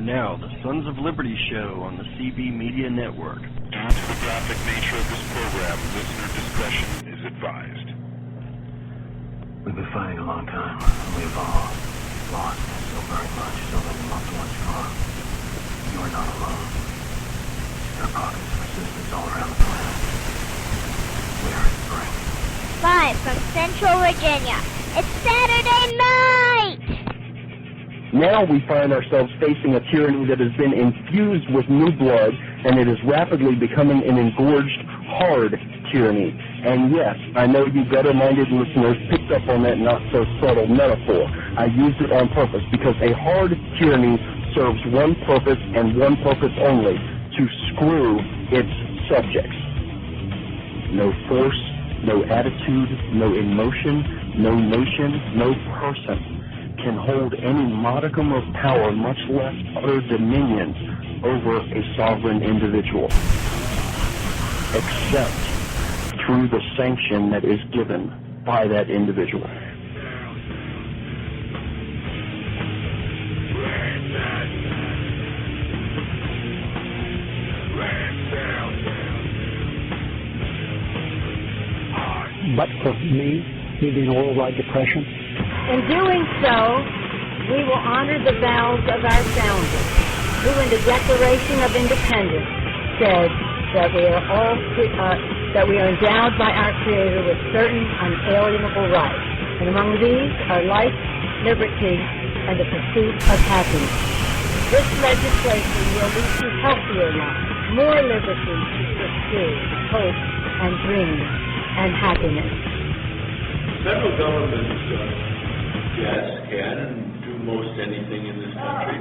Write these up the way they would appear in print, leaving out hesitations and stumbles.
Now, the Sons of Liberty show on the CB Media Network. Due to the graphic nature of this program, listener discretion is advised. We've been fighting a long time. We've all lost so very much, so many loved ones gone. You are not alone. There are pockets of resistance all around the planet. We are in spring. Live from Central Virginia, it's Saturday night! Now we find ourselves facing a tyranny that has been infused with new blood, and it is rapidly becoming an engorged, hard tyranny. And yes, I know you gutter-minded listeners picked up on that not-so-subtle metaphor. I used it on purpose because a hard tyranny serves one purpose and one purpose only, to screw its subjects. No force, no attitude, no emotion, no nation, no person can hold any modicum of power, much less utter dominion over a sovereign individual, except through the sanction that is given by that individual. But for me, leading a worldwide depression. In doing so, we will honor the vows of our founders, who in the Declaration of Independence said that we are endowed by our Creator with certain unalienable rights, and among these are life, liberty, and the pursuit of happiness. This legislation will lead to healthier lives, more liberty to pursue hope and dreams and happiness. Federal government, yes, can and do most anything in this country.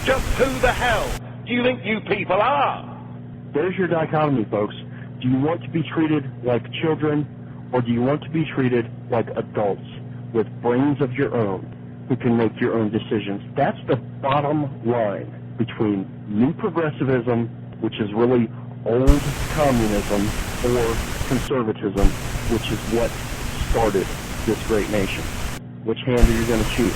Just who the hell do you think you people are? There's your dichotomy, folks. Do you want to be treated like children, or do you want to be treated like adults with brains of your own who can make your own decisions? That's the bottom line between new progressivism, which is really old communism, or conservatism, which is what started this great nation. Which hand are you going to choose?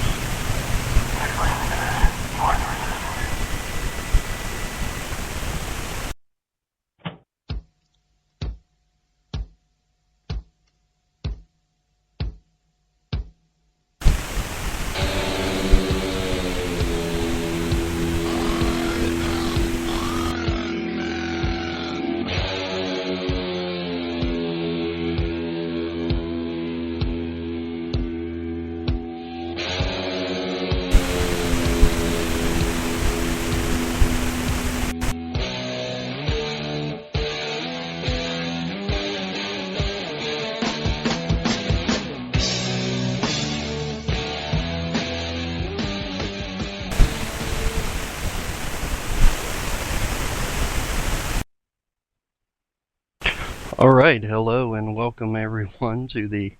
Alright, hello and welcome everyone to the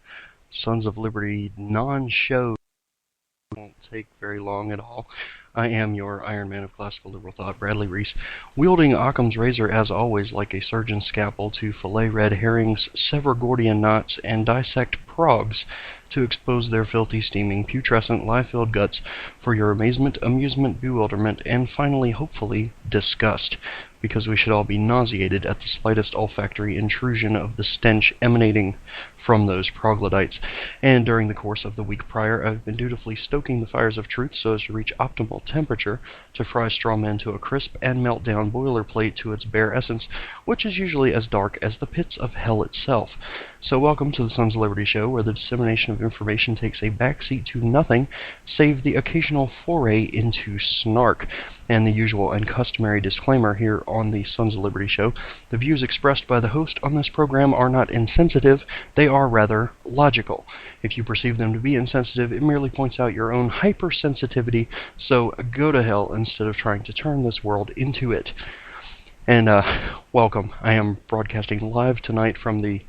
Sons of Liberty non-show. It won't take very long at all. I am your Iron Man of Classical Liberal Thought, Bradley Reese, wielding Occam's razor as always like a surgeon's scalpel to fillet red herrings, sever Gordian knots, and dissect progs to expose their filthy, steaming, putrescent, lie-filled guts for your amazement, amusement, bewilderment, and finally, hopefully, disgust, because we should all be nauseated at the slightest olfactory intrusion of the stench emanating from those troglodytes. And during the course of the week prior, I've been dutifully stoking the fires of truth so as to reach optimal temperature to fry straw men to a crisp and melt down boilerplate to its bare essence, which is usually as dark as the pits of hell itself. So welcome to the Sons of Liberty show, where the dissemination of information takes a backseat to nothing, save the occasional foray into snark. And the usual and customary disclaimer here on the Sons of Liberty show: the views expressed by the host on this program are not insensitive, they are rather logical. If you perceive them to be insensitive, it merely points out your own hypersensitivity, so go to hell instead of trying to turn this world into it. And welcome. I am broadcasting live tonight from the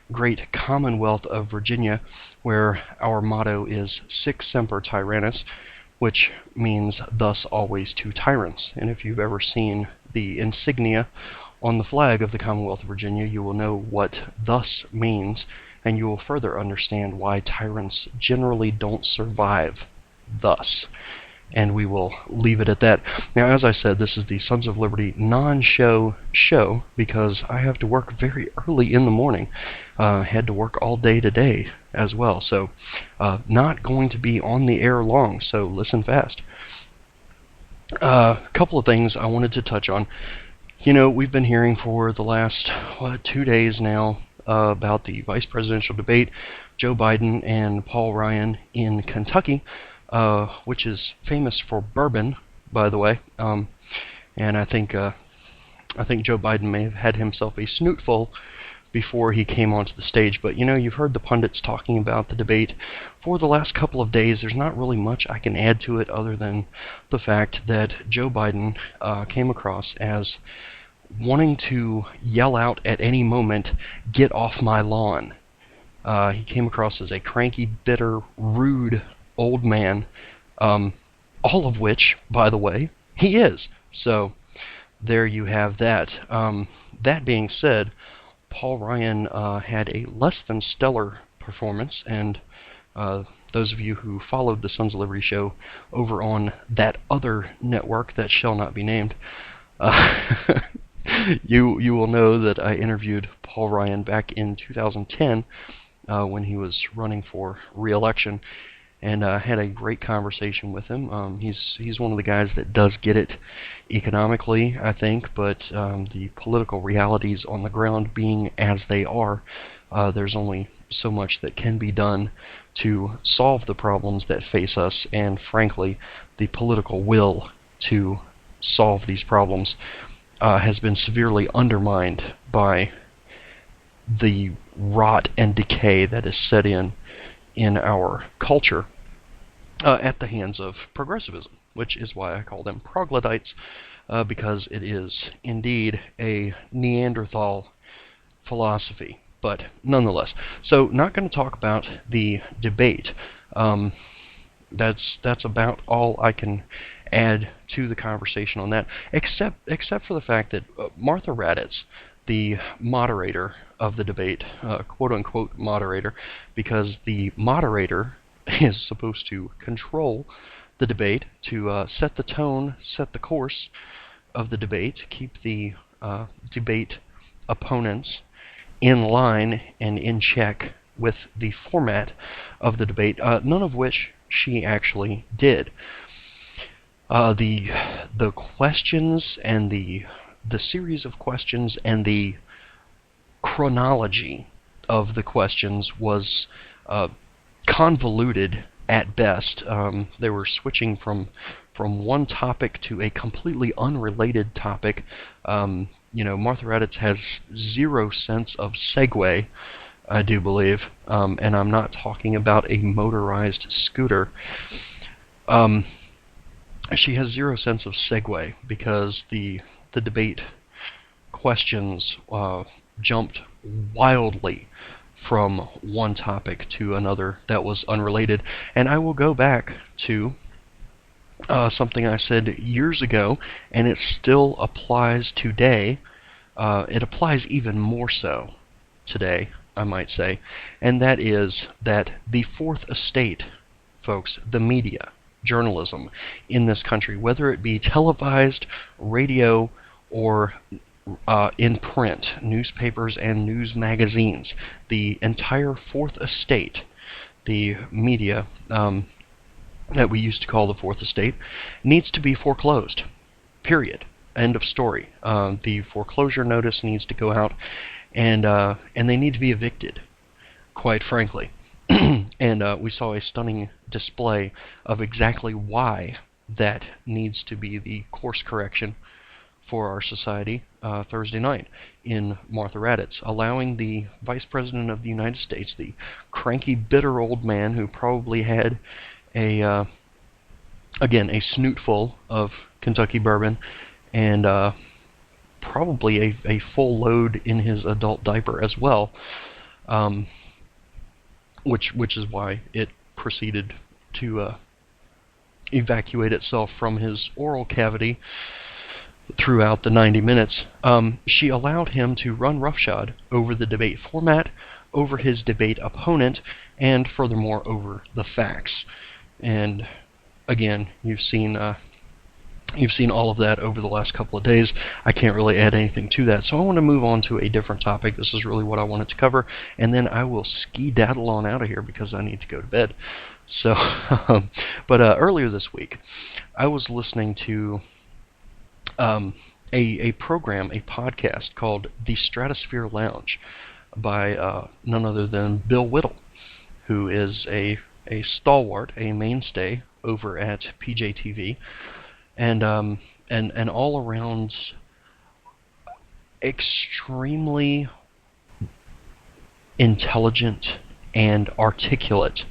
great Commonwealth of Virginia, where our motto is Sic Semper Tyrannis, which means thus always to tyrants. And if you've ever seen the insignia on the flag of the Commonwealth of Virginia, you will know what thus means. and you will further understand why tyrants generally don't survive thus. And we will leave it at that. Now, as I said, this is the Sons of Liberty non-show show because I have to work very early in the morning. Had to work all day today as well, so not going to be on the air long, so listen fast. A couple of things I wanted to touch on. You know, we've been hearing for the last, 2 days now about the vice presidential debate, Joe Biden and Paul Ryan in Kentucky, which is famous for bourbon, by the way. And I think Joe Biden may have had himself a snootful before he came onto the stage. But, you know, you've heard the pundits talking about the debate for the last couple of days. There's not really much I can add to it other than the fact that Joe Biden came across as wanting to yell out at any moment, "Get off my lawn." He came across as a cranky, bitter, rude old man, all of which, by the way, he is. So there you have that. That being said, Paul Ryan had a less than stellar performance, and those of you who followed the Sons of Liberty show over on that other network that shall not be named, you will know that I interviewed Paul Ryan back in 2010 when he was running for re-election, and had a great conversation with him. He's one of the guys that does get it economically, I think, but the political realities on the ground being as they are, there's only so much that can be done to solve the problems that face us, and frankly, the political will to solve these problems has been severely undermined by the rot and decay that is set in our culture at the hands of progressivism, which is why I call them troglodytes, because it is indeed a Neanderthal philosophy. But nonetheless, so not going to talk about the debate. That's about all I can add to the conversation on that, except for the fact that Martha Raddatz, the moderator of the debate, quote-unquote moderator, because the moderator is supposed to control the debate, to set the tone, set the course of the debate, keep the debate opponents in line and in check with the format of the debate, none of which she actually did. The questions and the series of questions and the chronology of the questions was convoluted at best. They were switching from one topic to a completely unrelated topic. Martha Raddatz has zero sense of segue, I do believe, and I'm not talking about a motorized scooter. She has zero sense of segue because the debate questions jumped wildly from one topic to another that was unrelated. And I will go back to something I said years ago, and it still applies today. It applies even more so today, I might say, and that is that the Fourth Estate, folks, the media, journalism in this country, whether it be televised, radio, or in print, newspapers and news magazines, the entire Fourth Estate, the media that we used to call the Fourth Estate, needs to be foreclosed. Period. End of story. The foreclosure notice needs to go out, and they need to be evicted, quite frankly. And we saw a stunning display of exactly why that needs to be the course correction for our society Thursday night in Martha Raddatz, allowing the Vice President of the United States, the cranky, bitter old man who probably had a snootful of Kentucky bourbon and probably a full load in his adult diaper as well, which is why it proceeded to evacuate itself from his oral cavity throughout the 90 minutes. She allowed him to run roughshod over the debate format, over his debate opponent, and furthermore over the facts. And again, you've seen all of that over the last couple of days. I can't really add anything to that, so I want to move on to a different topic. This is really what I wanted to cover, and then I will ski-daddle on out of here because I need to go to bed. So, but earlier this week, I was listening to a program, a podcast called The Stratosphere Lounge by none other than Bill Whittle, who is a stalwart, a mainstay over at PJTV, and all around extremely intelligent and articulate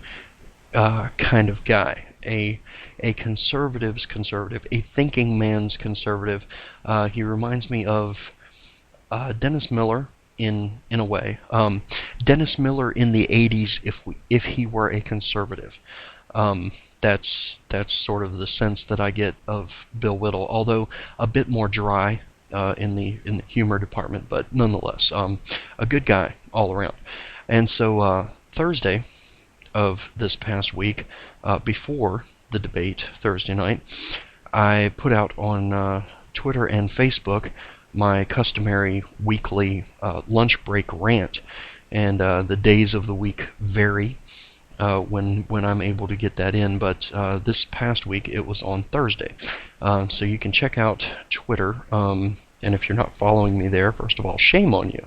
kind of guy, a conservative's conservative, a thinking man's conservative. He reminds me of Dennis Miller in a way. Dennis Miller in the 80s, if he were a conservative. That's sort of the sense that I get of Bill Whittle, although a bit more dry in the humor department, but nonetheless, a good guy all around. And so Thursday of this past week, before the debate Thursday night, I put out on Twitter and Facebook my customary weekly lunch break rant, and the days of the week vary when I'm able to get that in, but this past week it was on Thursday. So you can check out Twitter, and if you're not following me there, first of all, shame on you.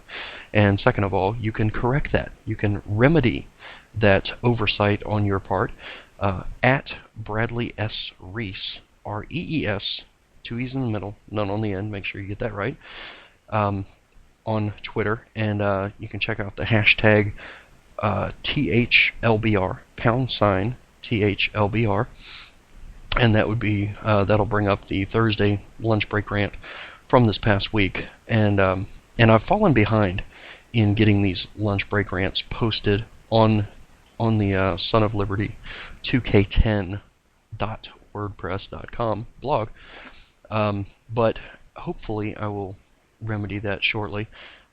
And second of all, you can correct that. You can remedy that oversight on your part at Bradley S. Reese, R-E-E-S, 2 E's in the middle, none on the end, make sure you get that right, on Twitter. And you can check out the hashtag THLBR, #THLBR, and that would be that'll bring up the Thursday lunch break rant from this past week. And I've fallen behind in getting these lunch break rants posted on the Son of Liberty 2K10.wordpress.com blog, but hopefully I will remedy that shortly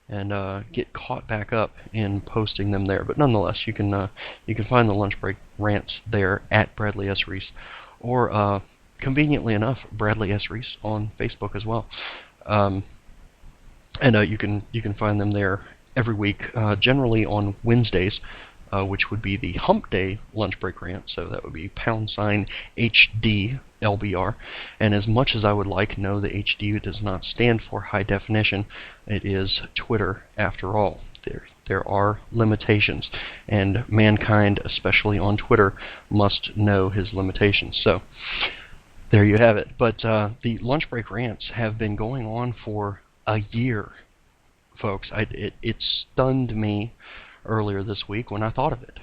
and get caught back up in posting them there. But nonetheless, you can find the lunch break rants there at Bradley S. Reese, or conveniently enough, Bradley S. Reese on Facebook as well. And you can find them there every week, generally on Wednesdays, which would be the Hump Day lunch break rant. So that would be #HDLBR. And as much as I would like, no, the HD does not stand for high definition. It is Twitter, after all. There are limitations, and mankind, especially on Twitter, must know his limitations. So there you have it. But the lunch break rants have been going on for a year, folks. It stunned me earlier this week when I thought of it.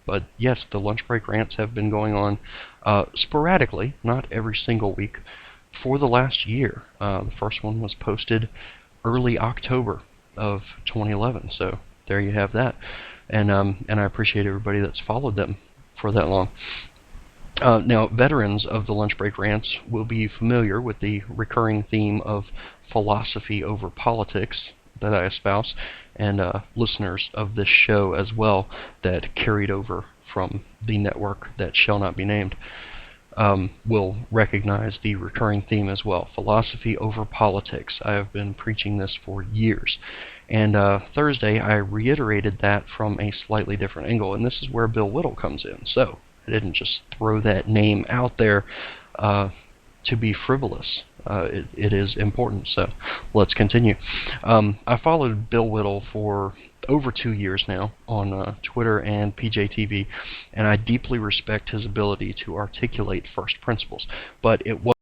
But yes, the lunch break rants have been going on sporadically, not every single week, for the last year. The first one was posted early October of 2011, so there you have that. And I appreciate everybody that's followed them for that long. Now, veterans of the lunch break rants will be familiar with the recurring theme of philosophy over politics that I espouse, and listeners of this show as well that carried over from the network that shall not be named will recognize the recurring theme as well. Philosophy over politics. I have been preaching this for years. And Thursday I reiterated that from a slightly different angle, and this is where Bill Whittle comes in. So I didn't just throw that name out there to be frivolous. It is important, so let's continue. I followed Bill Whittle for over 2 years now on Twitter and PJTV, and I deeply respect his ability to articulate first principles, but it was